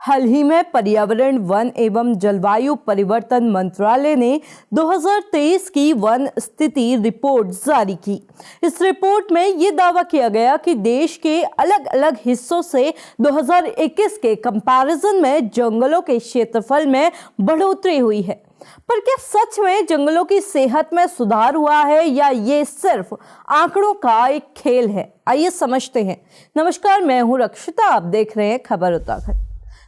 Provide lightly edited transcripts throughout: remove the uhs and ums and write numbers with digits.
हाल ही में पर्यावरण, वन एवं जलवायु परिवर्तन मंत्रालय ने 2023 की वन स्थिति रिपोर्ट जारी की। इस रिपोर्ट में ये दावा किया गया कि देश के अलग अलग हिस्सों से 2021 के कंपैरिजन में जंगलों के क्षेत्रफल में बढ़ोतरी हुई है। पर क्या सच में जंगलों की सेहत में सुधार हुआ है या ये सिर्फ आंकड़ों का एक खेल है? आइए समझते हैं। नमस्कार, मैं हूं रक्षिता, आप देख रहे हैं खबर उत्तराखंड।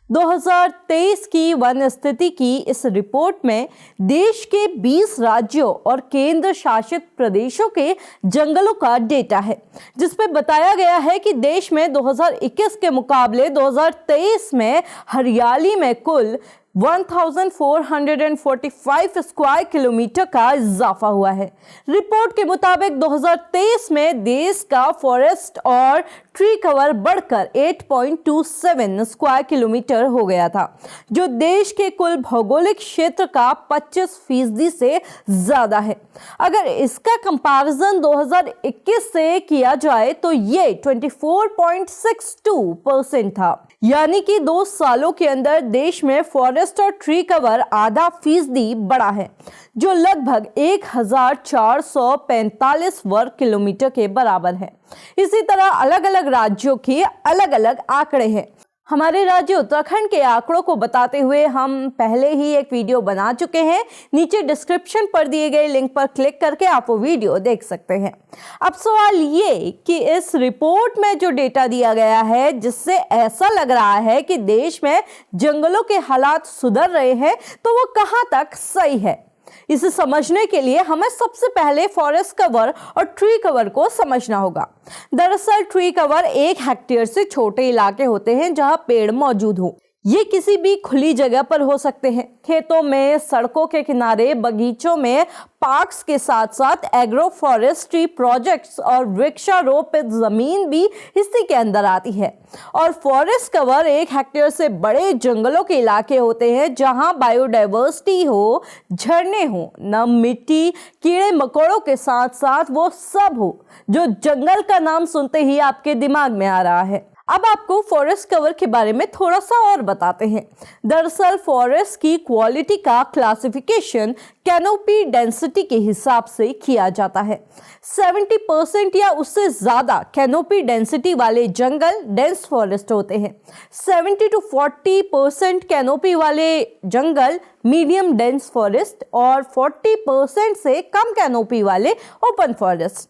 2023 की वन स्थिति की इस रिपोर्ट में देश के 20 राज्यों और केंद्र शासित प्रदेशों के जंगलों का डेटा है, जिसपे बताया गया है कि देश में 2021 के मुकाबले 2023 में हरियाली में कुल 1445 स्क्वायर किलोमीटर का इजाफा हुआ है। रिपोर्ट के मुताबिक 2023 में देश का फॉरेस्ट और ट्री कवर बढ़कर 8.27 स्क्वायर किलोमीटर हो गया था, जो देश के कुल भौगोलिक क्षेत्र का 25% से ज्यादा है। अगर इसका कंपैरिजन 2021 से किया जाए तो ये 24.62% था, यानी कि 2 सालों के अंदर देश में फॉरेस्ट और ट्री कवर आधा फीसदी बढ़ा है, जो लगभग 1445 वर्ग किलोमीटर के बराबर है। इसी तरह अलग अलग राज्यों के अलग अलग आंकड़े हैं। हमारे राज्य उत्तराखंड के आंकड़ों को बताते हुए हम पहले ही एक वीडियो बना चुके हैं। नीचे डिस्क्रिप्शन पर दिए गए लिंक पर क्लिक करके आप वो वीडियो देख सकते हैं। अब सवाल ये कि इस रिपोर्ट में जो डेटा दिया गया है, जिससे ऐसा लग रहा है कि देश में जंगलों के हालात सुधर रहे हैं, तो वो कहाँ तक सही है? इसे समझने के लिए हमें सबसे पहले फॉरेस्ट कवर और ट्री कवर को समझना होगा। दरअसल ट्री कवर 1 हेक्टेयर से छोटे इलाके होते हैं जहां पेड़ मौजूद हो। ये किसी भी खुली जगह पर हो सकते हैं, खेतों में, सड़कों के किनारे, बगीचों में, पार्क्स के साथ साथ एग्रो फॉरेस्ट्री प्रोजेक्ट्स और वृक्षारोपित जमीन भी इसी के अंदर आती है। और फॉरेस्ट कवर 1 हेक्टेयर से बड़े जंगलों के इलाके होते हैं जहां बायोडाइवर्सिटी हो, झरने हो, नम मिट्टी, कीड़े मकोड़ों के साथ साथ वो सब हो जो जंगल का नाम सुनते ही आपके दिमाग में आ रहा है। अब आपको फॉरेस्ट कवर के बारे में थोड़ा सा और बताते हैं। दरअसल फॉरेस्ट की क्वालिटी का क्लासिफिकेशन कैनोपी डेंसिटी के हिसाब से किया जाता है। 70% या उससे ज्यादा कैनोपी डेंसिटी वाले जंगल डेंस फॉरेस्ट होते हैं। 70 to 40% कैनोपी वाले जंगल मीडियम डेंस फॉरेस्ट और 40% से कम कैनोपी वाले ओपन फॉरेस्ट।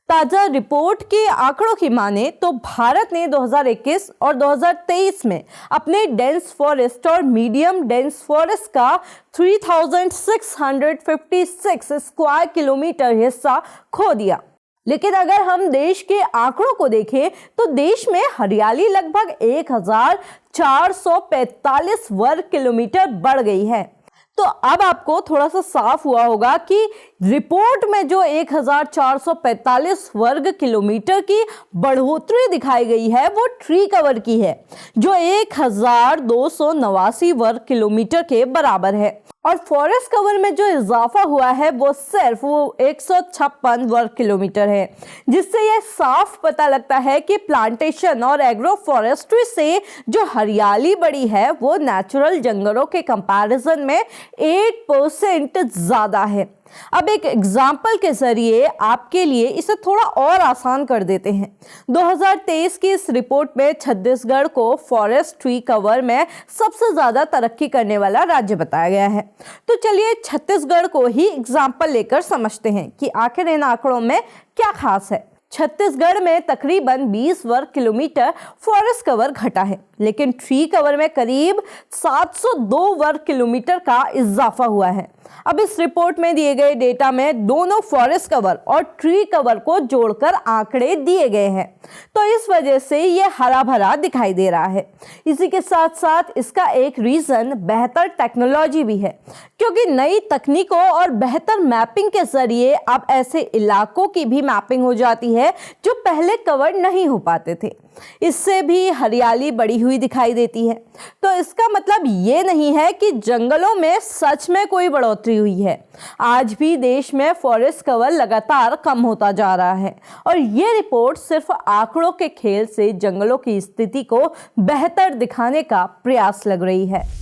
ताजा रिपोर्ट के आंकड़ों की माने तो भारत ने 2021 और 2023 में अपने डेंस फॉरेस्ट और मीडियम डेंस फॉरेस्ट का 3656 स्क्वायर किलोमीटर हिस्सा खो दिया। लेकिन अगर हम देश के आंकड़ों को देखें तो देश में हरियाली लगभग 1445 वर्ग किलोमीटर बढ़ गई है। तो अब आपको थोड़ा सा साफ हुआ होगा कि रिपोर्ट में जो 1445 वर्ग किलोमीटर की बढ़ोतरी दिखाई गई है वो ट्री कवर की है, जो 1289 वर्ग किलोमीटर के बराबर है। और फॉरेस्ट कवर में जो इजाफा हुआ है वो सिर्फ 156 वर्ग किलोमीटर है, जिससे यह साफ पता लगता है कि प्लांटेशन और एग्रो फॉरेस्ट्री से जो हरियाली बढ़ी है वो नेचुरल जंगलों के कंपैरिजन में 8% ज्यादा है। अब एक एग्जाम्पल के जरिए आपके लिए इसे थोड़ा और आसान कर देते हैं। 2023 की इस रिपोर्ट में छत्तीसगढ़ को फॉरेस्ट ट्री कवर में सबसे ज्यादा तरक्की करने वाला राज्य बताया गया है। तो चलिए छत्तीसगढ़ को ही एग्जाम्पल लेकर समझते हैं कि आखिर इन आंकड़ों में क्या खास है। छत्तीसगढ़ में तकरीबन 20 वर्ग किलोमीटर फॉरेस्ट कवर घटा है, लेकिन ट्री कवर में करीब 702 वर्ग किलोमीटर का इजाफा हुआ है। अब इस रिपोर्ट में दिए गए डेटा में दोनों फॉरेस्ट कवर और ट्री कवर को जोड़कर आंकड़े दिए गए हैं, तो इस वजह से ये हरा भरा दिखाई दे रहा है। इसी के साथ साथ इसका एक रीजन बेहतर टेक्नोलॉजी भी है, क्योंकि नई तकनीकों और बेहतर मैपिंग के जरिए अब ऐसे इलाकों की भी मैपिंग हो जाती है है जो पहले कवर नहीं हो पाते थे। इससे भी हरियाली बढ़ी हुई दिखाई देती है। तो इसका मतलब ये नहीं है कि जंगलों में सच में कोई बढ़ोतरी हुई है। आज भी देश में फॉरेस्ट कवर लगातार कम होता जा रहा है और ये रिपोर्ट सिर्फ आंकड़ों के खेल से जंगलों की स्थिति को बेहतर दिखाने का प्रयास लग रही है।